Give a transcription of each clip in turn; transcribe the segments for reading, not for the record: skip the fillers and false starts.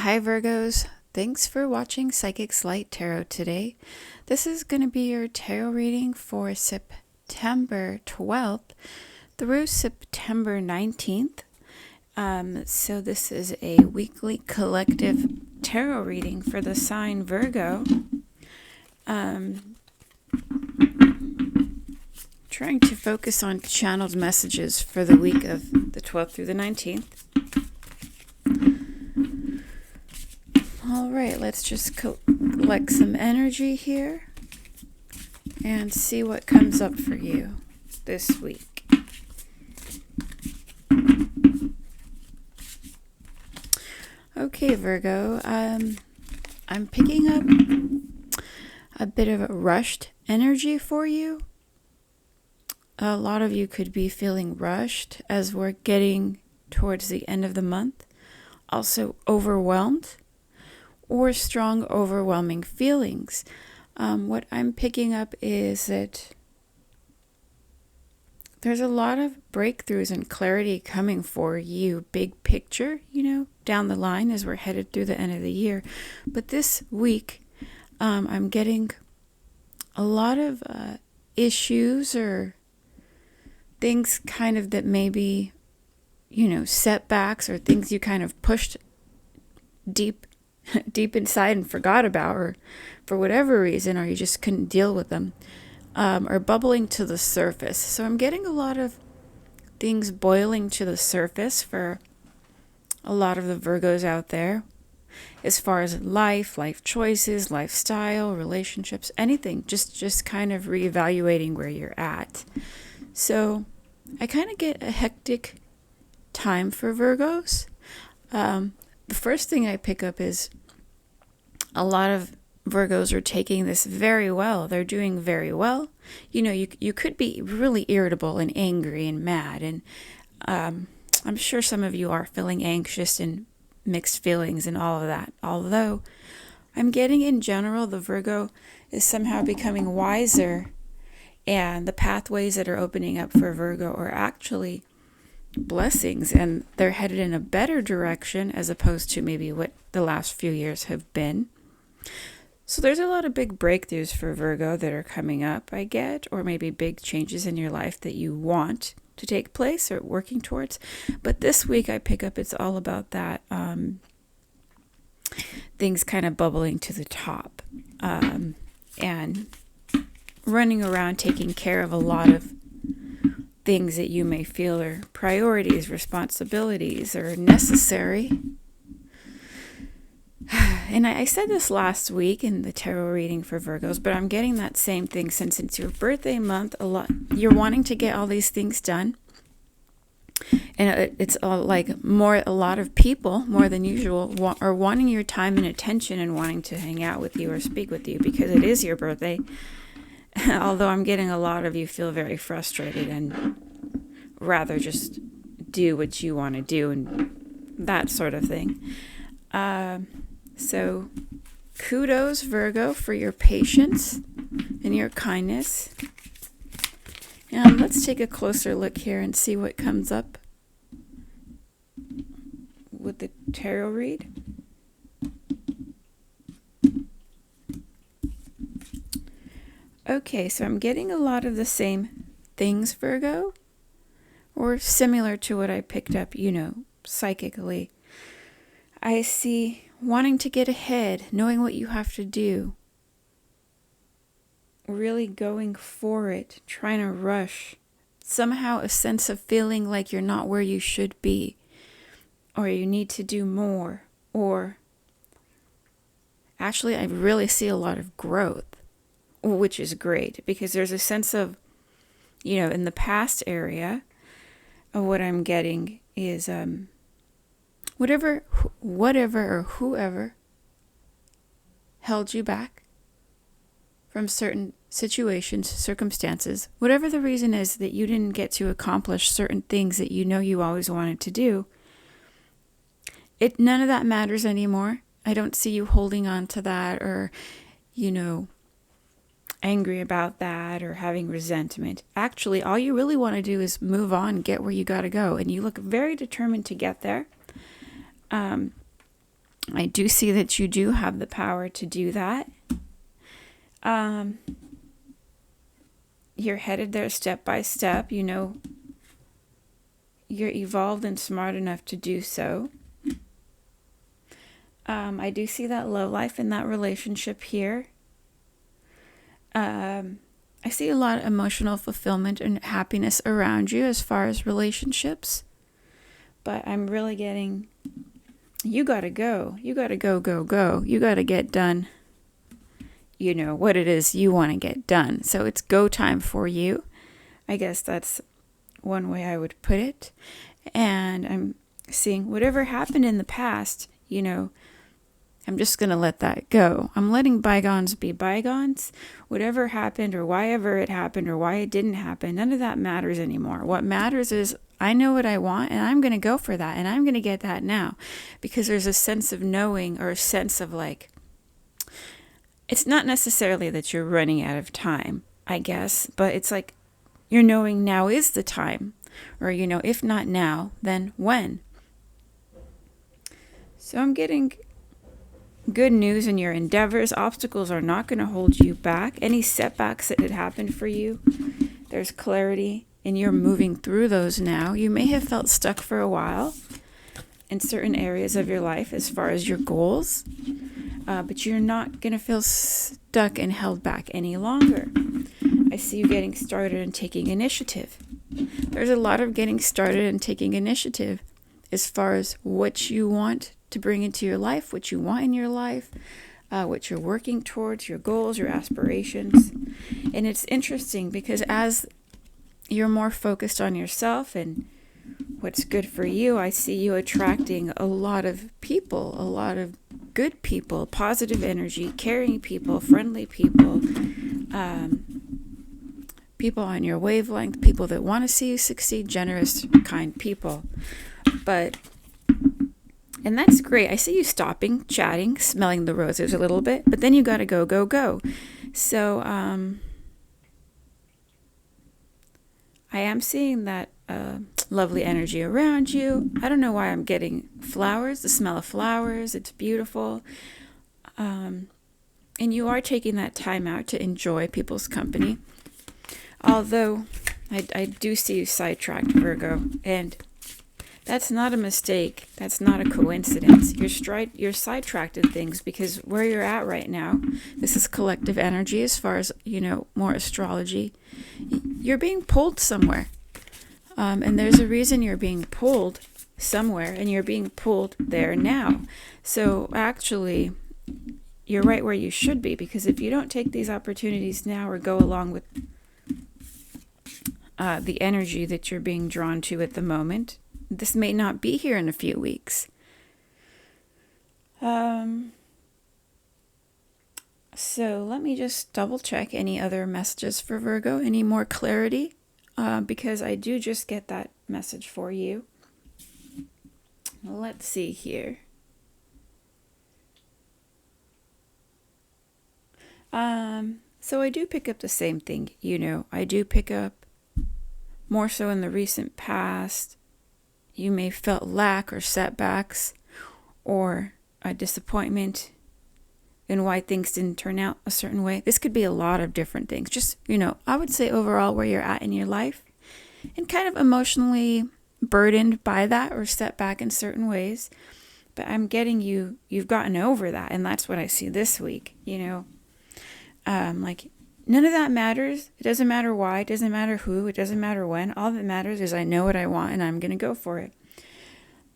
Hi Virgos, thanks for watching Psychic's Light Tarot today. This is going to be your tarot reading for September 12th through September 19th. So this is a weekly collective tarot reading for the sign Virgo. Trying to focus on channeled messages for the week of the 12th through the 19th. All right, let's just collect some energy here and see what comes up for you this week. Okay, Virgo, I'm picking up a bit of a rushed energy for you. A lot of you could be feeling rushed as we're getting towards the end of the month. Also overwhelmed or strong, overwhelming feelings. What I'm picking up is that there's a lot of breakthroughs and clarity coming for you, big picture, down the line as we're headed through the end of the year. But this week, I'm getting a lot of issues or things kind of that maybe, setbacks or things you kind of pushed deep inside and forgot about, or for whatever reason, or you just couldn't deal with them, are bubbling to the surface. So I'm getting a lot of things boiling to the surface for a lot of the Virgos out there, as far as life choices, lifestyle, relationships, anything, just kind of reevaluating where you're at. So I kind of get a hectic time for Virgos. The first thing I pick up is a lot of Virgos are taking this very well. They're doing very well. You could be really irritable and angry and mad. And I'm sure some of you are feeling anxious and mixed feelings and all of that. Although I'm getting in general, the Virgo is somehow becoming wiser. And the pathways that are opening up for Virgo are actually blessings, and they're headed in a better direction as opposed to maybe what the last few years have been. So there's a lot of big breakthroughs for Virgo that are coming up, I get, or maybe big changes in your life that you want to take place or working towards. But this week I pick up it's all about that, things kind of bubbling to the top, and running around taking care of a lot of things that you may feel are priorities, responsibilities, or necessary. And I said this last week in the tarot reading for Virgos, but I'm getting that same thing since it's your birthday month. You're wanting to get all these things done, and it's all like a lot of people more than usual are wanting your time and attention and wanting to hang out with you or speak with you because it is your birthday. Although I'm getting a lot of you feel very frustrated and rather just do what you want to do and that sort of thing. So kudos, Virgo, for your patience and your kindness. And let's take a closer look here and see what comes up with the tarot read. Okay, so I'm getting a lot of the same things, Virgo, or similar to what I picked up, psychically. I see wanting to get ahead, knowing what you have to do, really going for it, trying to rush, somehow a sense of feeling like you're not where you should be, or you need to do more, or actually I really see a lot of growth. Which is great because there's a sense of, in the past area of what I'm getting is whatever or whoever held you back from certain situations, circumstances, whatever the reason is that you didn't get to accomplish certain things that you always wanted to do. None of that matters anymore. I don't see you holding on to that or, angry about that or having resentment. Actually, all you really want to do is move on, get where you got to go. And you look very determined to get there. I do see that you do have the power to do that. You're headed there step by step. You know, you're evolved and smart enough to do so. I do see that love life in that relationship here. I see a lot of emotional fulfillment and happiness around you as far as relationships. But I'm really getting, you gotta go. You gotta go, go, go. You gotta get done, you know, what it is you want to get done. So it's go time for you. I guess that's one way I would put it. And I'm seeing whatever happened in the past, you know, I'm just going to let that go. I'm letting bygones be bygones. Whatever happened or why ever it happened or why it didn't happen, none of that matters anymore. What matters is I know what I want and I'm going to go for that and I'm going to get that now, because there's a sense of knowing, or a sense of like, it's not necessarily that you're running out of time, I guess, but it's like you're knowing now is the time, or, you know, if not now, then when? So I'm getting good news in your endeavors. Obstacles are not going to hold you back. Any setbacks that had happened for you, there's clarity and you're moving through those now. You may have felt stuck for a while in certain areas of your life as far as your goals, but you're not going to feel stuck and held back any longer. I see you getting started and taking initiative. There's a lot of getting started and taking initiative as far as what you want to bring into your life, what you want in your life, what you're working towards, your goals, your aspirations. And it's interesting because as you're more focused on yourself and what's good for you, I see you attracting a lot of people, a lot of good people, positive energy, caring people, friendly people, people on your wavelength, people that want to see you succeed, generous, kind people. And that's great. I see you stopping, chatting, smelling the roses a little bit, but then you got to go, go, go. So I am seeing that lovely energy around you. I don't know why I'm getting flowers, the smell of flowers. It's beautiful. And you are taking that time out to enjoy people's company. Although I do see you sidetracked, Virgo, and that's not a mistake. That's not a coincidence. You're sidetracked in things because where you're at right now, this is collective energy as far as, you know, more astrology. You're being pulled somewhere. And there's a reason you're being pulled somewhere, and you're being pulled there now. So actually, you're right where you should be, because if you don't take these opportunities now or go along with the energy that you're being drawn to at the moment, this may not be here in a few weeks. So let me just double check any other messages for Virgo, any more clarity, because I do just get that message for you. Let's see here. So I do pick up the same thing, you know, I do pick up more so in the recent past. You may have felt lack or setbacks or a disappointment in why things didn't turn out a certain way. This could be a lot of different things. Just, you know, I would say overall where you're at in your life and kind of emotionally burdened by that or set back in certain ways. But I'm getting you've gotten over that. And that's what I see this week, you know. Like, none of that matters. It doesn't matter why. It doesn't matter who. It doesn't matter when. All that matters is I know what I want and I'm going to go for it.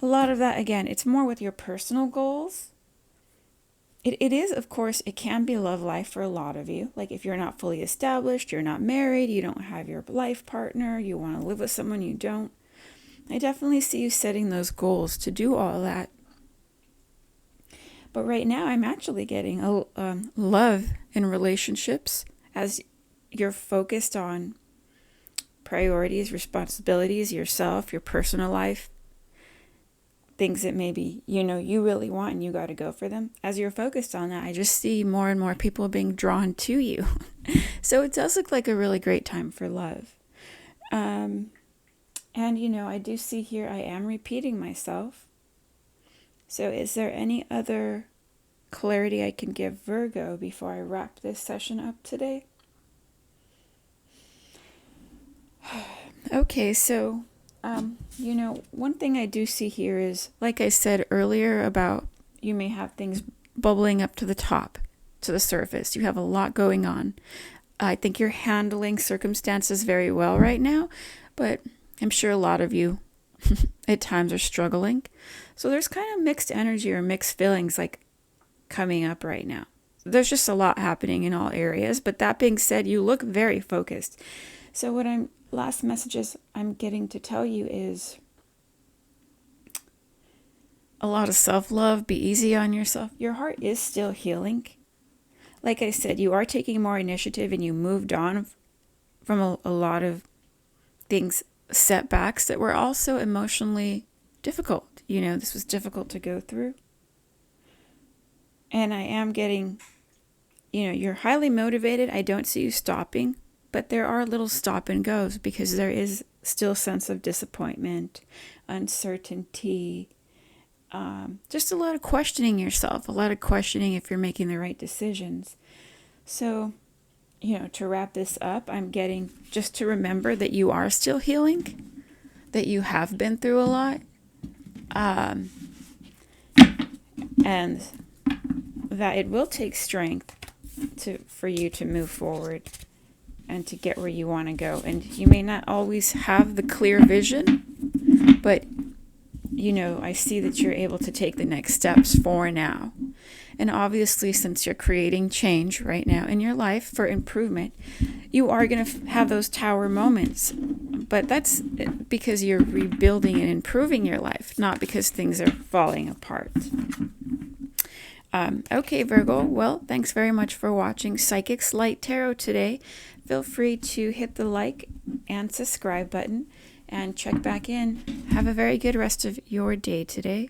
A lot of that, again, it's more with your personal goals. It is, of course, it can be love life for a lot of you. Like if you're not fully established, you're not married, you don't have your life partner, you want to live with someone you don't. I definitely see you setting those goals to do all that. But right now, I'm actually getting love in relationships as you're focused on priorities, responsibilities, yourself, your personal life, things that maybe, you know, you really want and you got to go for them. As you're focused on that, I just see more and more people being drawn to you. So it does look like a really great time for love. And, you know, I do see here I am repeating myself. So is there any other clarity I can give Virgo before I wrap this session up today? Okay, so, one thing I do see here is, like I said earlier about you may have things bubbling up to the top, to the surface. You have a lot going on. I think you're handling circumstances very well right now, but I'm sure a lot of you at times are struggling. So there's kind of mixed energy or mixed feelings like coming up right now. There's just a lot happening in all areas, but that being said, you look very focused. So last messages I'm getting to tell you is a lot of self-love, be easy on yourself. Your heart is still healing. Like I said, you are taking more initiative and you moved on from a lot of things, setbacks that were also emotionally difficult. This was difficult to go through. And I am getting, you're highly motivated. I don't see you stopping, but there are little stop and goes because there is still a sense of disappointment, uncertainty, just a lot of questioning yourself, a lot of questioning if you're making the right decisions. So, to wrap this up, I'm getting just to remember that you are still healing, that you have been through a lot, and that it will take strength for you to move forward and to get where you want to go. And you may not always have the clear vision, but I see that you're able to take the next steps for now. And obviously, since you're creating change right now in your life for improvement, you are going to have those tower moments. But that's because you're rebuilding and improving your life, not because things are falling apart. Okay, Virgo. Well, thanks very much for watching Psychic's Light Tarot today. Feel free to hit the like and subscribe button and check back in. Have a very good rest of your day today.